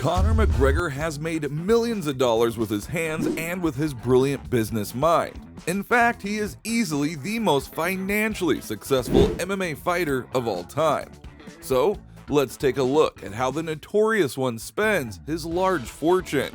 Conor McGregor has made millions of dollars with his hands and with his brilliant business mind. In fact, he is easily the most financially successful MMA fighter of all time. So, let's take a look at how the Notorious one spends his large fortune.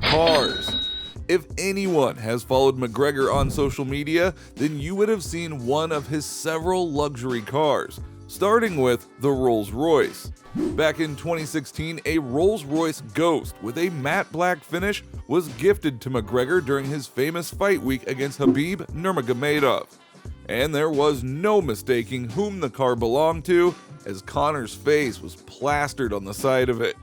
Cars. If anyone has followed McGregor on social media, then you would have seen one of his several luxury cars, starting with the Rolls-Royce. Back in 2016, a Rolls-Royce Ghost with a matte black finish was gifted to McGregor during his famous fight week against Khabib Nurmagomedov. And there was no mistaking whom the car belonged to, as Conor's face was plastered on the side of it.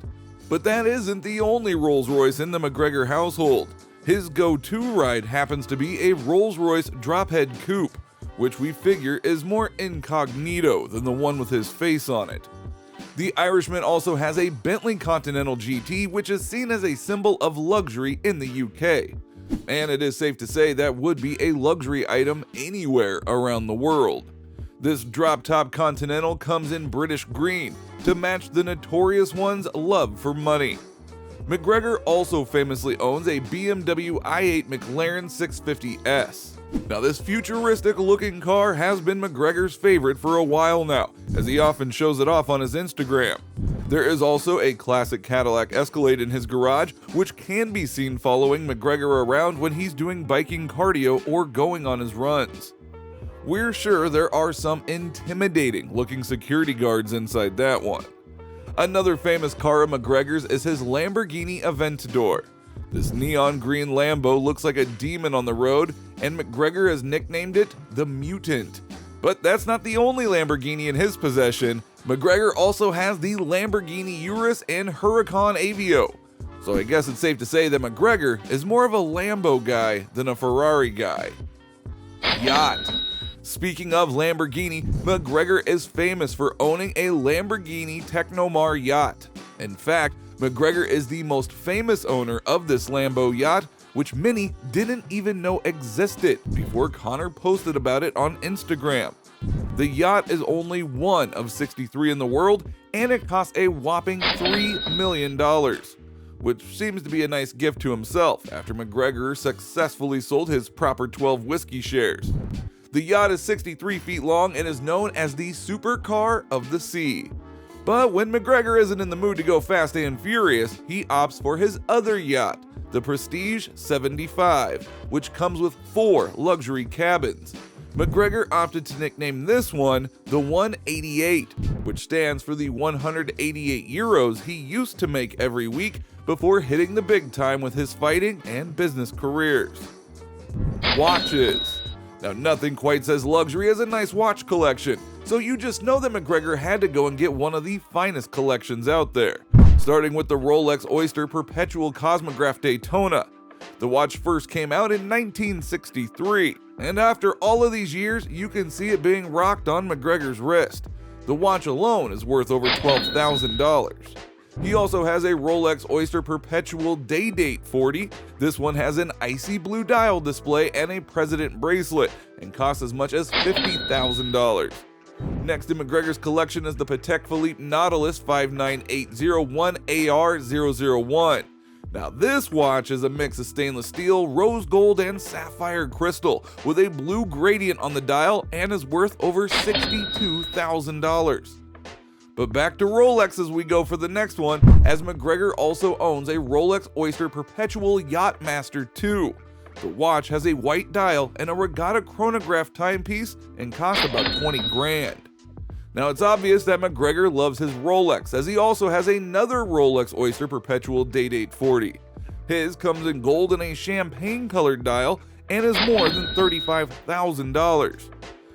But that isn't the only Rolls-Royce in the McGregor household. His go-to ride happens to be a Rolls-Royce drophead coupe, which we figure is more incognito than the one with his face on it. The Irishman also has a Bentley Continental GT, which is seen as a symbol of luxury in the UK. And it is safe to say that would be a luxury item anywhere around the world. This drop-top Continental comes in British green to match the Notorious one's love for money. McGregor also famously owns a BMW i8 McLaren 650S. Now, this futuristic-looking car has been McGregor's favorite for a while now, as he often shows it off on his Instagram. There is also a classic Cadillac Escalade in his garage, which can be seen following McGregor around when he's doing biking cardio or going on his runs. We're sure there are some intimidating-looking security guards inside that one. Another famous car of McGregor's is his Lamborghini Aventador. This neon green Lambo looks like a demon on the road, and McGregor has nicknamed it the Mutant. But that's not the only Lamborghini in his possession. McGregor also has the Lamborghini Urus and Huracan Aveo. So I guess it's safe to say that McGregor is more of a Lambo guy than a Ferrari guy. Yacht. Speaking of Lamborghini, McGregor is famous for owning a Lamborghini Technomar yacht. In fact, McGregor is the most famous owner of this Lambo yacht, which many didn't even know existed before Conor posted about it on Instagram. The yacht is only one of 63 in the world, and it costs a whopping $3 million, which seems to be a nice gift to himself after McGregor successfully sold his Proper 12 whiskey shares. The yacht is 63 feet long and is known as the supercar of the sea. But when McGregor isn't in the mood to go fast and furious, he opts for his other yacht, the Prestige 75, which comes with 4 luxury cabins. McGregor opted to nickname this one the 188, which stands for the 188 euros he used to make every week before hitting the big time with his fighting and business careers. Watches. Now, nothing quite says luxury as a nice watch collection, so you just know that McGregor had to go and get one of the finest collections out there, starting with the Rolex Oyster Perpetual Cosmograph Daytona. The watch first came out in 1963, and after all of these years, you can see it being rocked on McGregor's wrist. The watch alone is worth over $12,000. He also has a Rolex Oyster Perpetual Day Date 40. This one has an icy blue dial display and a president bracelet, and costs as much as $50,000. Next in McGregor's collection is the Patek Philippe Nautilus 59801 AR001. Now, this watch is a mix of stainless steel, rose gold, and sapphire crystal with a blue gradient on the dial and is worth over $62,000. But back to Rolex as we go for the next one, as McGregor also owns a Rolex Oyster Perpetual Yachtmaster 2. The watch has a white dial and a regatta chronograph timepiece and costs about 20 grand. Now, it's obvious that McGregor loves his Rolex, as he also has another Rolex Oyster Perpetual Day Date 40. His comes in gold and a champagne colored dial and is more than $35,000.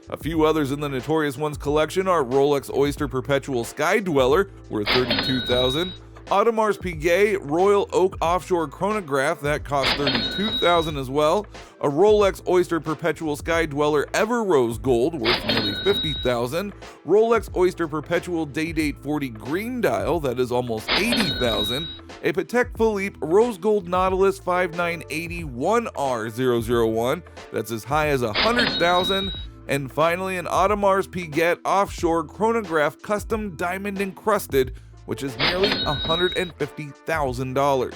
A few others in the Notorious one's collection are Rolex Oyster Perpetual Sky Dweller, worth $32,000, Audemars Piguet Royal Oak Offshore Chronograph that costs $32,000 as well, a Rolex Oyster Perpetual Sky Dweller Ever Rose Gold worth nearly $50,000, Rolex Oyster Perpetual Day Date 40 Green Dial that is almost $80,000, a Patek Philippe Rose Gold Nautilus 5981R001 that's as high as $100,000, and finally an Audemars Piguet Offshore Chronograph Custom Diamond Encrusted which is nearly $150,000.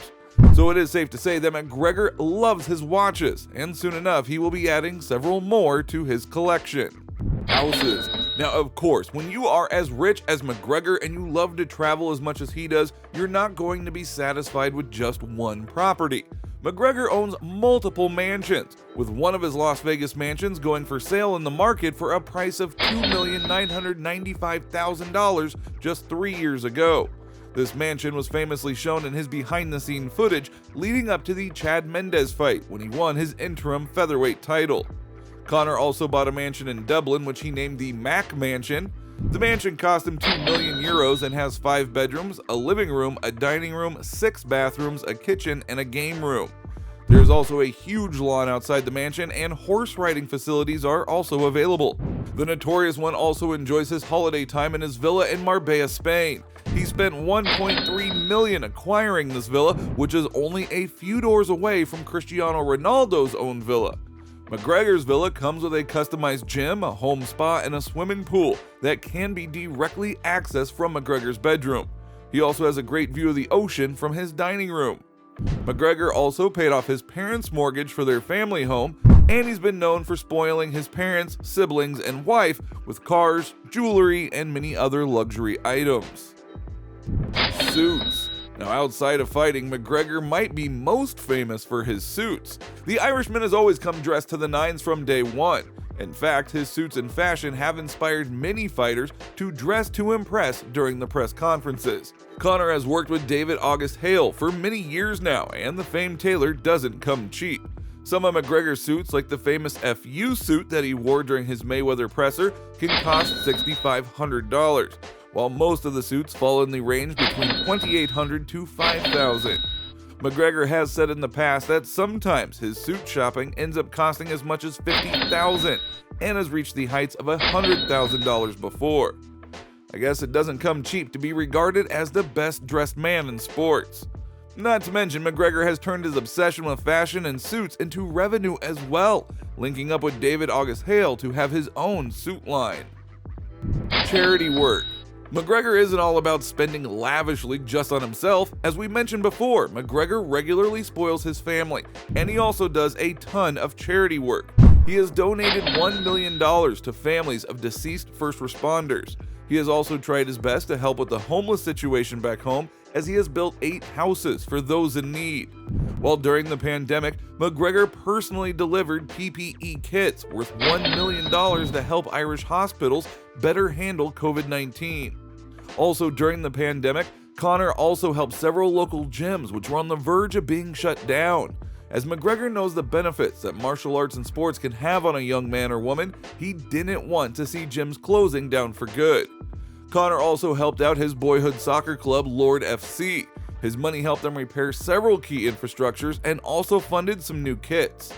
So it is safe to say that McGregor loves his watches, and soon enough he will be adding several more to his collection. Houses. Now, of course, when you are as rich as McGregor and you love to travel as much as he does, you're not going to be satisfied with just one property. McGregor owns multiple mansions, with one of his Las Vegas mansions going for sale in the market for a price of $2,995,000 just 3 years ago. This mansion was famously shown in his behind-the-scenes footage leading up to the Chad Mendes fight when he won his interim featherweight title. Conor also bought a mansion in Dublin, which he named the Mac Mansion. The mansion cost him €2 million and has 5 bedrooms, a living room, a dining room, 6 bathrooms, a kitchen, and a game room. There's also a huge lawn outside the mansion, and horse riding facilities are also available. The Notorious one also enjoys his holiday time in his villa in Marbella, Spain. He spent $1.3 million acquiring this villa, which is only a few doors away from Cristiano Ronaldo's own villa. McGregor's villa comes with a customized gym, a home spa, and a swimming pool that can be directly accessed from McGregor's bedroom. He also has a great view of the ocean from his dining room. McGregor also paid off his parents' mortgage for their family home, and he's been known for spoiling his parents, siblings, and wife with cars, jewelry, and many other luxury items. Suits. Now, outside of fighting, McGregor might be most famous for his suits. The Irishman has always come dressed to the nines from day one. In fact, his suits and fashion have inspired many fighters to dress to impress during the press conferences. Conor has worked with David August Hale for many years now, and the famed tailor doesn't come cheap. Some of McGregor's suits, like the famous FU suit that he wore during his Mayweather presser, can cost $6,500. While most of the suits fall in the range between $2,800 to $5,000. McGregor has said in the past that sometimes his suit shopping ends up costing as much as $50,000 and has reached the heights of $100,000 before. I guess it doesn't come cheap to be regarded as the best dressed man in sports. Not to mention, McGregor has turned his obsession with fashion and suits into revenue as well, linking up with David August Hale to have his own suit line. Charity work. McGregor isn't all about spending lavishly just on himself. As we mentioned before, McGregor regularly spoils his family, and he also does a ton of charity work. He has donated $1 million to families of deceased first responders. He has also tried his best to help with the homeless situation back home, as he has built 8 houses for those in need. While during the pandemic, McGregor personally delivered PPE kits worth $1 million to help Irish hospitals better handle COVID-19. Also during the pandemic, Conor also helped several local gyms which were on the verge of being shut down. As McGregor knows the benefits that martial arts and sports can have on a young man or woman, he didn't want to see gyms closing down for good. Conor also helped out his boyhood soccer club, Lord FC. His money helped them repair several key infrastructures and also funded some new kits.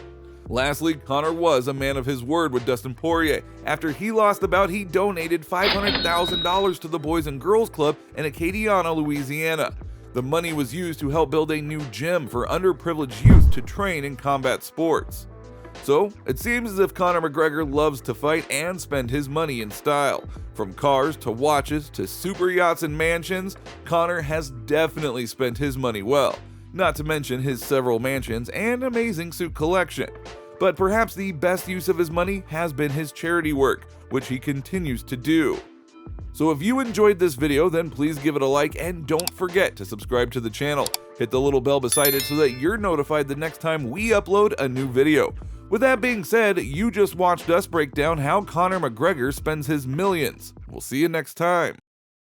Lastly, Conor was a man of his word with Dustin Poirier. After he lost the bout, he donated $500,000 to the Boys and Girls Club in Acadiana, Louisiana. The money was used to help build a new gym for underprivileged youth to train in combat sports. So, it seems as if Conor McGregor loves to fight and spend his money in style. From cars to watches to super yachts and mansions, Conor has definitely spent his money well. Not to mention his several mansions and amazing suit collection. But perhaps the best use of his money has been his charity work, which he continues to do. So if you enjoyed this video, then please give it a like and don't forget to subscribe to the channel. Hit the little bell beside it so that you're notified the next time we upload a new video. With that being said, you just watched us break down how Conor McGregor spends his millions. We'll see you next time.